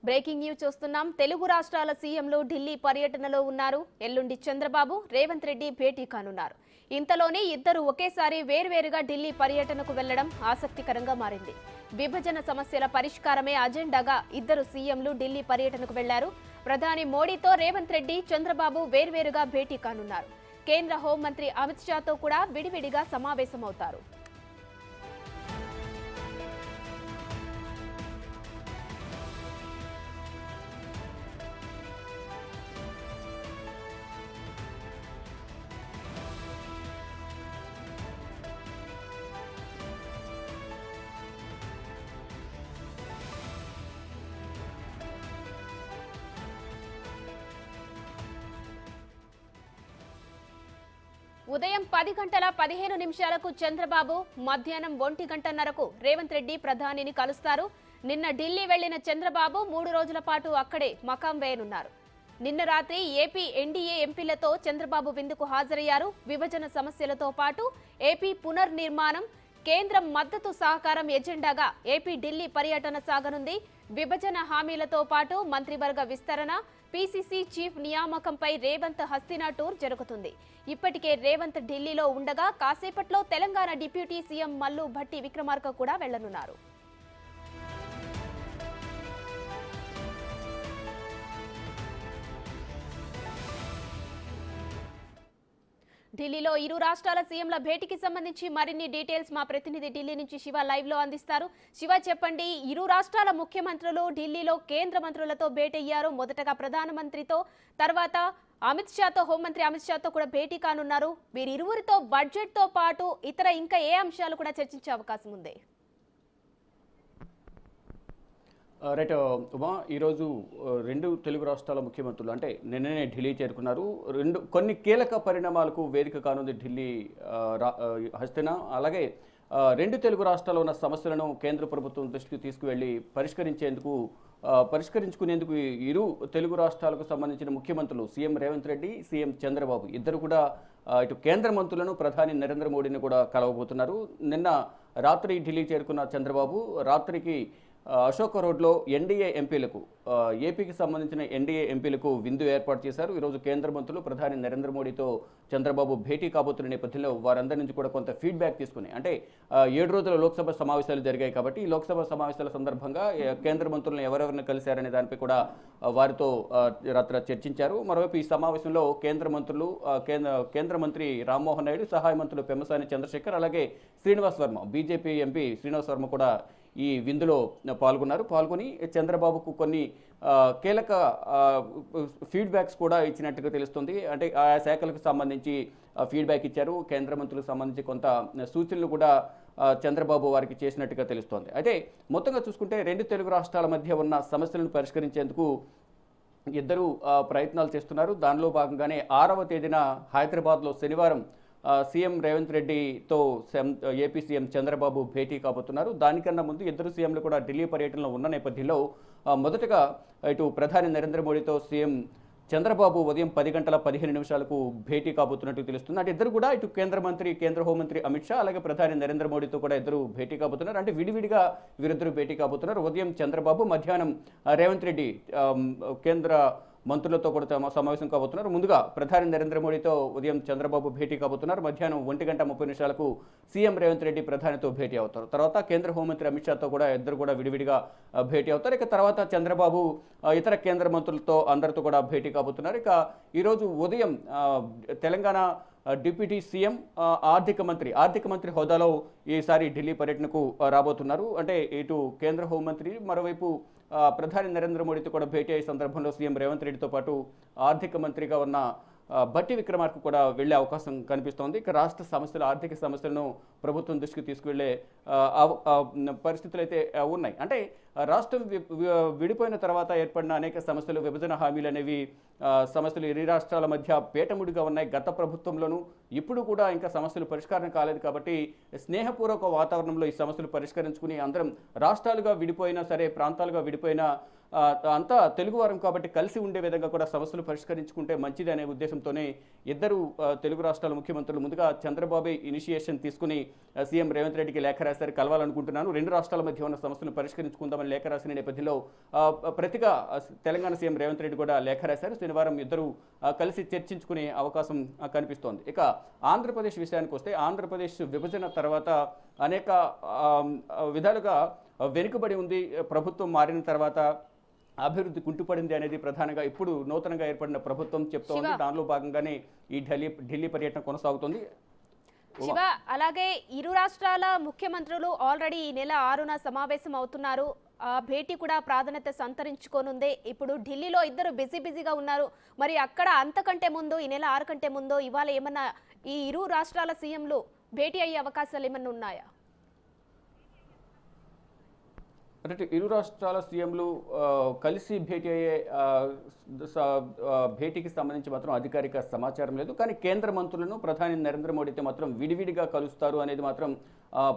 Breaking news చూస్తున్నాం. తెలుగు రాష్ట్రాల సీఎంలు ఢిల్లీ పర్యటనలో ఉన్నారు. ఎల్లుండి చంద్రబాబు, రేవంత్ రెడ్డి భేటీ కానున్నారు. ఇంతలోనే ఇద్దరు ఒకేసారి వేర్వేరుగా ఢిల్లీ పర్యటనకు వెళ్లడం ఆసక్తికరంగా మారింది. విభజన సమస్యల పరిష్కారమే అజెండాగా ఇద్దరు సీఎంలు ఢిల్లీ పర్యటనకు వెళ్లారు. ప్రధాని మోడీతో రేవంత్ రెడ్డి, చంద్రబాబు వేర్వేరుగా భేటీ కానున్నారు. కేంద్ర హోంమంత్రి అమిత్ షాతో కూడా విడివిడిగా సమావేశమవుతారు. ఉదయం 10:15 చంద్రబాబు, మధ్యాహ్నం 1:30 రేవంత్ రెడ్డి ప్రధానిని కలుస్తారు. నిన్న ఢిల్లీ వెళ్లిన చంద్రబాబు 3 రోజుల పాటు అక్కడే మకాం వేయనున్నారు. నిన్న రాత్రి ఏపీ ఎన్డీఏ ఎంపీలతో చంద్రబాబు విందుకు హాజరయ్యారు. విభజన సమస్యలతో పాటు ఏపీ పునర్నిర్మాణం, కేంద్రం మద్దతు సహకారం ఎజెండాగా ఏపీ ఢిల్లీ పర్యటన సాగనుంది. విభజన హామీలతో పాటు మంత్రివర్గ విస్తరణ, పీసీసీ చీఫ్ నియామకంపై రేవంత్ హస్తినా టూర్ జరుగుతుంది. ఇప్పటికే రేవంత్ ఢిల్లీలో ఉండగా కాసేపట్లో తెలంగాణ డిప్యూటీ సీఎం మల్లు భట్టి విక్రమార్క కూడా వెళ్లనున్నారు. ఢిల్లీలో ఇరు రాష్ట్రాల సీఎంల భేటీకి సంబంధించి మరిన్ని డీటెయిల్స్ మా ప్రతినిధి ఢిల్లీ నుంచి శివ లైవ్ లో అందిస్తారు. శివ, చెప్పండి, ఇరు రాష్ట్రాల ముఖ్యమంత్రులు ఢిల్లీలో కేంద్ర మంత్రులతో భేటీ అయ్యారు. మొదటగా ప్రధానమంత్రితో, తర్వాత అమిత్ షాతో, హోంమంత్రి అమిత్ షాతో కూడా భేటీ కానున్నారు. వీరిరువురితో బడ్జెట్ తో పాటు ఇతర ఇంకా ఏ అంశాలు కూడా చర్చించే అవకాశం ఉంది? రైట్ ఉమా, ఈరోజు రెండు తెలుగు రాష్ట్రాల ముఖ్యమంత్రులు అంటే నిన్ననే ఢిల్లీ చేరుకున్నారు. కొన్ని కీలక పరిణామాలకు వేదిక కానుంది ఢిల్లీ హస్తినా. అలాగే రెండు తెలుగు రాష్ట్రాల్లో ఉన్న సమస్యలను కేంద్ర ప్రభుత్వం దృష్టికి తీసుకువెళ్ళి పరిష్కరించుకునేందుకు ఇరు తెలుగు రాష్ట్రాలకు సంబంధించిన ముఖ్యమంత్రులు సీఎం రేవంత్ రెడ్డి, సీఎం చంద్రబాబు ఇద్దరు కూడా ఇటు కేంద్ర మంత్రులను, ప్రధాని నరేంద్ర మోడీని కూడా కలవబోతున్నారు. నిన్న రాత్రి ఢిల్లీ చేరుకున్న చంద్రబాబు రాత్రికి అశోక రోడ్లో ఎన్డీఏ ఎంపీలకు, ఏపీకి సంబంధించిన ఎన్డీఏ ఎంపీలకు విందు ఏర్పాటు చేశారు. ఈరోజు కేంద్ర మంత్రులు ప్రధాని నరేంద్ర మోడీతో చంద్రబాబు భేటీ కాబోతున్న నేపథ్యంలో వారందరి నుంచి కూడా కొంత ఫీడ్బ్యాక్ తీసుకుని, అంటే 7 రోజుల లోక్సభ సమావేశాలు జరిగాయి కాబట్టి ఈ లోక్సభ సమావేశాల సందర్భంగా కేంద్ర మంత్రులను ఎవరెవరిని కలిశారనే దానిపై కూడా వారితో రాత్రి చర్చించారు. మరోవైపు ఈ సమావేశంలో కేంద్ర మంత్రులు, కేంద్ర మంత్రి రామ్మోహన్ నాయుడు, సహాయ మంత్రులు పెమ్మసాని చంద్రశేఖర్, అలాగే శ్రీనివాస్ వర్మ, బీజేపీ ఎంపీ శ్రీనివాస్ వర్మ కూడా ఈ విందులో పాల్గొని చంద్రబాబుకు కొన్ని కీలక ఫీడ్బ్యాక్స్ కూడా ఇచ్చినట్టుగా తెలుస్తుంది. అంటే ఆయా శాఖలకు సంబంధించి ఫీడ్బ్యాక్ ఇచ్చారు. కేంద్ర మంత్రులకు సంబంధించి కొంత సూచనలు కూడా చంద్రబాబు వారికి చేసినట్టుగా తెలుస్తోంది. అయితే మొత్తంగా చూసుకుంటే రెండు తెలుగు రాష్ట్రాల మధ్య ఉన్న సమస్యలను పరిష్కరించేందుకు ఇద్దరు ప్రయత్నాలు చేస్తున్నారు. దానిలో భాగంగానే 6వ తేదీన హైదరాబాద్లో శనివారం సీఎం రేవంత్ రెడ్డితో ఏపీ సీఎం చంద్రబాబు భేటీ కాబోతున్నారు. దానికన్నా ముందు ఇద్దరు సీఎంలు కూడా ఢిల్లీ పర్యటనలో ఉన్న నేపథ్యంలో మొదటగా ఇటు ప్రధాని నరేంద్ర మోడీతో సీఎం చంద్రబాబు ఉదయం 10:15 భేటీ కాబోతున్నట్టు తెలుస్తుంది. అంటే ఇద్దరు కూడా ఇటు కేంద్ర హోంమంత్రి అమిత్ షా, అలాగే ప్రధాని నరేంద్ర మోడీతో కూడా ఇద్దరు భేటీ కాబోతున్నారు. అంటే విడివిడిగా వీరిద్దరు భేటీ కాబోతున్నారు. ఉదయం చంద్రబాబు, మధ్యాహ్నం రేవంత్ రెడ్డి కేంద్ర మంత్రులతో కూడా సమావేశం కాబోతున్నారు. ముందుగా ప్రధాని నరేంద్ర మోడీతో ఉదయం చంద్రబాబు భేటీ కాబోతున్నారు. మధ్యాహ్నం 1:30 సీఎం రేవంత్ రెడ్డి ప్రధానితో భేటీ అవుతారు. తర్వాత కేంద్ర హోంమంత్రి అమిత్ షాతో కూడా ఇద్దరు కూడా విడివిడిగా భేటీ అవుతారు. ఇక తర్వాత చంద్రబాబు ఇతర కేంద్ర మంత్రులతో అందరితో కూడా భేటీ కాబోతున్నారు. ఇక ఈరోజు ఉదయం తెలంగాణ డిప్యూటీ సీఎం ఆర్థిక మంత్రి హోదాలో ఈసారి ఢిల్లీ పర్యటనకు రాబోతున్నారు. అంటే ఇటు కేంద్ర హోంమంత్రి, మరోవైపు ప్రధాని నరేంద్ర మోడీతో కూడా భేటీ అయ్యే సందర్భంలో సీఎం రేవంత్ రెడ్డితో పాటు ఆర్థిక మంత్రిగా ఉన్న భట్టి విక్రమార్క కూడా వెళ్లే అవకాశం కనిపిస్తోంది. ఇక రాష్ట్ర సమస్యలు, ఆర్థిక సమస్యలను ప్రభుత్వం దృష్టికి తీసుకువెళ్లే పరిస్థితులు అయితే ఉన్నాయి. అంటే రాష్ట్రం విడిపోయిన తర్వాత ఏర్పడిన అనేక సమస్యలు, విభజన హామీలు అనేవి సమస్యలు ఇరు రాష్ట్రాల మధ్య పేటముడిగా ఉన్నాయి. గత ప్రభుత్వంలోనూ ఇప్పుడు కూడా ఇంకా సమస్యలు పరిష్కారం కాలేదు. కాబట్టి స్నేహపూర్వక వాతావరణంలో ఈ సమస్యలు పరిష్కరించుకుని అందరం రాష్ట్రాలుగా విడిపోయినా సరే, ప్రాంతాలుగా విడిపోయినా అంతా తెలుగువారం కాబట్టి కలిసి ఉండే విధంగా కూడా సమస్యలు పరిష్కరించుకుంటే మంచిది అనే ఉద్దేశంతోనే ఇద్దరు తెలుగు రాష్ట్రాల ముఖ్యమంత్రులు ముందుగా చంద్రబాబు ఇనిషియేషన్ తీసుకుని సీఎం రేవంత్ రెడ్డికి లేఖ రాశారు. కలవాలనుకుంటున్నాను, రెండు రాష్ట్రాల మధ్య ఉన్న సమస్యలను పరిష్కరించుకుందామని లేఖ రాసిన నేపథ్యంలో ప్రతిగా తెలంగాణ సీఎం రేవంత్ రెడ్డి కూడా లేఖ రాశారు. శనివారం ఇద్దరు కలిసి చర్చించుకునే అవకాశం కనిపిస్తోంది. ఇక ఆంధ్రప్రదేశ్ విషయానికి వస్తే ఆంధ్రప్రదేశ్ విభజన తర్వాత అనేక విధాలుగా వెనుకబడి ఉంది. ప్రభుత్వం మారిన తర్వాత అభివృద్ధి కుంటుపడింది అనేది ప్రధానంగా ఇప్పుడు నూతనంగా ఏర్పడిన ప్రభుత్వం చెప్తోంది. దానిలో భాగంగానే ఈ ఢిల్లీ పర్యటన కొనసాగుతుంది. శివ, అలాగే ఇరు రాష్ట్రాల ముఖ్యమంత్రులు ఆల్రెడీ ఈ నెల 6న సమావేశం అవుతున్నారు. భేటీ కూడా ప్రాధాన్యత సంతరించుకోనుంది. ఇప్పుడు ఢిల్లీలో ఇద్దరు బిజీగా ఉన్నారు. మరి అక్కడ అంతకంటే ముందు ఈ నెల 6 కంటే ముందు ఇవాళ ఏమన్నా ఈ ఇరు రాష్ట్రాల సీఎంలు భేటీ అయ్యే అవకాశాలు ఏమన్నా ఉన్నాయా? అంటే ఇరు రాష్ట్రాల సీఎంలు కలిసి భేటీ అయ్యే భేటీకి సంబంధించి మాత్రం అధికారిక సమాచారం లేదు. కానీ కేంద్ర మంత్రులను ప్రధాని నరేంద్ర మోడీతో మాత్రం విడివిడిగా కలుస్తారు అనేది మాత్రం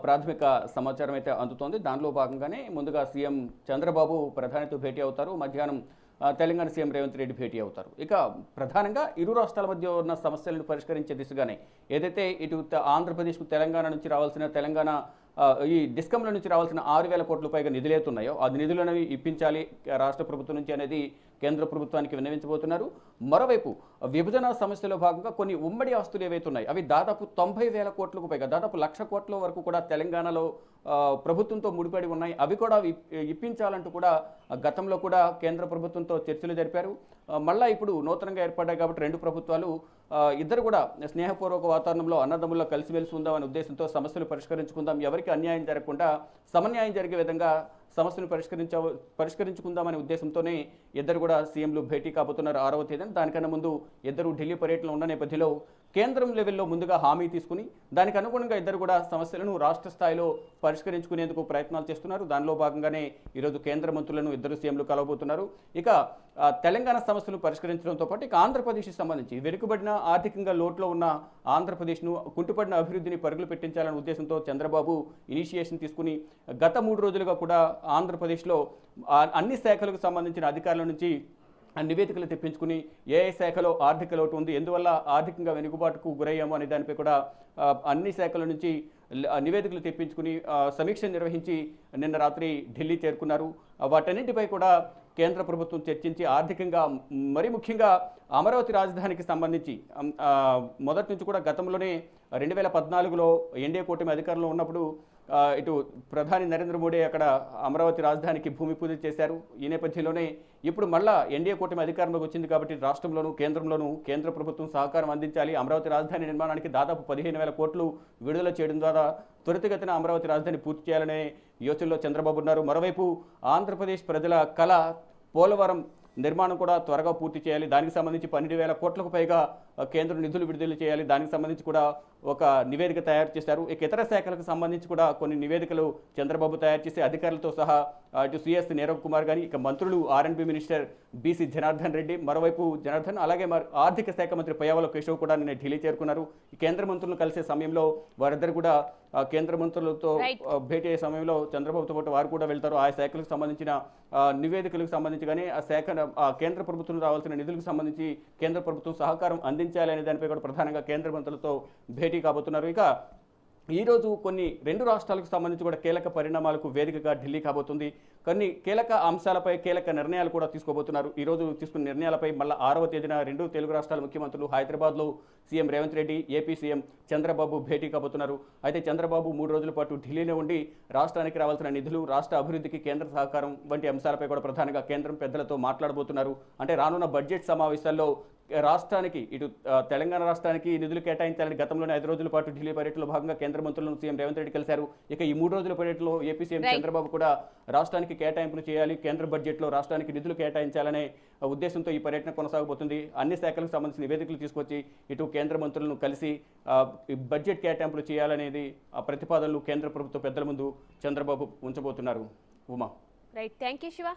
ప్రాథమిక సమాచారం అయితే అందుతోంది. దానిలో భాగంగానే ముందుగా సీఎం చంద్రబాబు ప్రధానితో భేటీ అవుతారు. మధ్యాహ్నం తెలంగాణ సీఎం రేవంత్ రెడ్డి భేటీ అవుతారు. ఇక ప్రధానంగా ఇరు రాష్ట్రాల మధ్య ఉన్న సమస్యలను పరిష్కరించే దిశగానే ఏదైతే ఇటు ఆంధ్రప్రదేశ్కు తెలంగాణ నుంచి రావాల్సిన తెలంగాణ ఈ డిస్కంల నుంచి రావాల్సిన 6,000 కోట్ల పైగా నిధులేతున్నాయో ఆ నిధులను ఇప్పించాలి రాష్ట్ర ప్రభుత్వం నుంచి అనేది కేంద్ర ప్రభుత్వానికి విన్నవించబోతున్నారు. మరోవైపు విభజన సమస్యలో భాగంగా కొన్ని ఉమ్మడి ఆస్తులు ఏవైతే ఉన్నాయి అవి దాదాపు 90,000 కోట్లకు పైగా దాదాపు 1,00,000 కోట్ల వరకు కూడా తెలంగాణలో ప్రభుత్వంతో ముడిపడి ఉన్నాయి. అవి కూడా ఇప్పించాలంటూ కూడా గతంలో కూడా కేంద్ర ప్రభుత్వంతో చర్చలు జరిపారు. మళ్ళా ఇప్పుడు నూతనంగా ఏర్పడ్డాయి కాబట్టి రెండు ప్రభుత్వాలు ఇద్దరు కూడా స్నేహపూర్వక వాతావరణంలో అన్నదమ్ముల్లో కలిసిమెలిసి ఉందామనే ఉద్దేశంతో సమస్యలు పరిష్కరించుకుందాం, ఎవరికి అన్యాయం జరగకుండా సమన్యాయం జరిగే విధంగా సమస్యను పరిష్కరించుకుందామనే ఉద్దేశంతోనే ఇద్దరు కూడా సీఎంలు భేటీ కాబోతున్నారు 6వ తేదీన. దానికన్నా ముందు ఇద్దరు ఢిల్లీ పర్యటనలో ఉన్న నేపథ్యంలో కేంద్రం లెవెల్లో ముందుగా హామీ తీసుకుని దానికి అనుగుణంగా ఇద్దరు కూడా సమస్యలను రాష్ట్ర స్థాయిలో పరిష్కరించుకునేందుకు ప్రయత్నాలు చేస్తున్నారు. దానిలో భాగంగానే ఈరోజు కేంద్ర మంత్రులను ఇద్దరు సీఎంలు కలవబోతున్నారు. ఇక తెలంగాణ సమస్యలు పరిష్కరించడంతో పాటు ఇక ఆంధ్రప్రదేశ్కి సంబంధించి వెనుకబడిన ఆర్థికంగా లోట్లో ఉన్న ఆంధ్రప్రదేశ్ను కుంటుపడిన అభివృద్ధిని పరుగులు పెట్టించాలనే ఉద్దేశంతో చంద్రబాబు ఇనిషియేషన్ తీసుకుని గత 3 రోజులుగా కూడా ఆంధ్రప్రదేశ్లో అన్ని శాఖలకు సంబంధించిన అధికారుల నుంచి నివేదికలు తెప్పించుకుని ఏ శాఖలో ఆర్థిక లోటు ఉంది, ఎందువల్ల ఆర్థికంగా వెనుకబాటుకు గురయ్యాము అనే దానిపై కూడా అన్ని శాఖల నుంచి నివేదికలు తెప్పించుకుని సమీక్ష నిర్వహించి నిన్న రాత్రి ఢిల్లీ చేరుకున్నారు. వాటన్నింటిపై కూడా కేంద్ర ప్రభుత్వం చర్చించి ఆర్థికంగా మరీ ముఖ్యంగా అమరావతి రాజధానికి సంబంధించి మొదటి నుంచి కూడా గతంలోనే 2014లో ఎన్డీఏ కూటమి అధికారంలో ఉన్నప్పుడు ఇటు ప్రధాని నరేంద్ర మోడీ అక్కడ అమరావతి రాజధానికి భూమి పూజ చేశారు. ఈ నేపథ్యంలోనే ఇప్పుడు మళ్ళా ఎన్డీఏ కూటమి అధికారంలోకి వచ్చింది కాబట్టి రాష్ట్రంలోనూ కేంద్రంలోనూ కేంద్ర ప్రభుత్వం సహకారం అందించాలి. అమరావతి రాజధాని నిర్మాణానికి దాదాపు 15,000 కోట్లు విడుదల చేయడం ద్వారా త్వరితగతిన అమరావతి రాజధాని పూర్తి చేయాలనే యోచనలో చంద్రబాబు ఉన్నారు. మరోవైపు ఆంధ్రప్రదేశ్ ప్రజల కళ పోలవరం నిర్మాణం కూడా త్వరగా పూర్తి చేయాలి. దానికి సంబంధించి 12,000 కోట్లకు పైగా కేంద్ర నిధులు విడుదల చేయాలి. దానికి సంబంధించి కూడా ఒక నివేదిక తయారు చేశారు. ఇక ఇతర శాఖలకు సంబంధించి కూడా కొన్ని నివేదికలు చంద్రబాబు తయారు చేసి అధికారులతో సహా ఇటు సిఎస్ నీరవ్ కుమార్ కానీ ఇక మంత్రులు ఆర్ఎండ్బి మినిస్టర్ బీసీ జనార్దన్ రెడ్డి, మరోవైపు జనార్దన్ అలాగే ఆర్థిక శాఖ మంత్రి పయ్యావుల కేశవ్ కూడా నిన్న ఢిల్లీ చేరుకున్నారు. ఈ కేంద్ర మంత్రులను కలిసే సమయంలో వారిద్దరు కూడా కేంద్ర మంత్రులతో భేటీ అయ్యే సమయంలో చంద్రబాబుతో పాటు వారు కూడా వెళ్తారు. ఆ శాఖలకు సంబంధించిన నివేదికలకు సంబంధించి కానీ ఆ శాఖ కేంద్ర ప్రభుత్వం రావాల్సిన నిధులకు సంబంధించి కేంద్ర ప్రభుత్వం సహకారం అందించాలి అనే దానిపై కూడా ప్రధానంగా కేంద్ర మంత్రులతో భేటీ కాబోతున్నారు. ఇక ఈరోజు కొన్ని రెండు రాష్ట్రాలకు సంబంధించి కూడా కీలక పరిణామాలకు వేదికగా ఢిల్లీ కాబోతుంది. కొన్ని కీలక అంశాలపై కీలక నిర్ణయాలు కూడా తీసుకోబోతున్నారు. ఈరోజు తీసుకున్న నిర్ణయాలపై మళ్ళీ 6వ తేదీన రెండు తెలుగు రాష్ట్రాల ముఖ్యమంత్రులు హైదరాబాద్లో CM Revanth Reddy, AP CM Chandrababu భేటీ కాబోతున్నారు. అయితే చంద్రబాబు 3 రోజుల పాటు ఢిల్లీలో ఉండి రాష్ట్రానికి రావాల్సిన నిధులు, రాష్ట్ర అభివృద్ధికి కేంద్ర సహకారం వంటి అంశాలపై కూడా ప్రధానంగా కేంద్రం పెద్దలతో మాట్లాడబోతున్నారు. అంటే రానున్న బడ్జెట్ సమావేశాల్లో రాష్ట్రానికి ఇటు తెలంగాణ రాష్ట్రానికి నిధులు కేటాయించాలని గతంలోనే 5 రోజుల పాటు ఢిల్లీ పర్యటనలో భాగంగా కేంద్ర మంత్రులను సీఎం రేవంత్ రెడ్డి కలిశారు. ఇక ఈ 3 రోజుల పర్యటనలో ఏపీ సీఎం చంద్రబాబు కూడా రాష్ట్రానికి కేటాయింపులు చేయాలి, కేంద్ర బడ్జెట్లో రాష్ట్రానికి నిధులు కేటాయించాలనే ఉద్దేశంతో ఈ పర్యటన కొనసాగబోతుంది. అన్ని శాఖలకు సంబంధించిన నివేదికలు తీసుకొచ్చి ఇటు కేంద్ర మంత్రులను కలిసి బడ్జెట్ కేటాయింపులు చేయాలనేది ఆ ప్రతిపాదనలు కేంద్ర ప్రభుత్వ పెద్దల ముందు చంద్రబాబు ఉంచబోతున్నారు. Uma, right, thank you Shiva.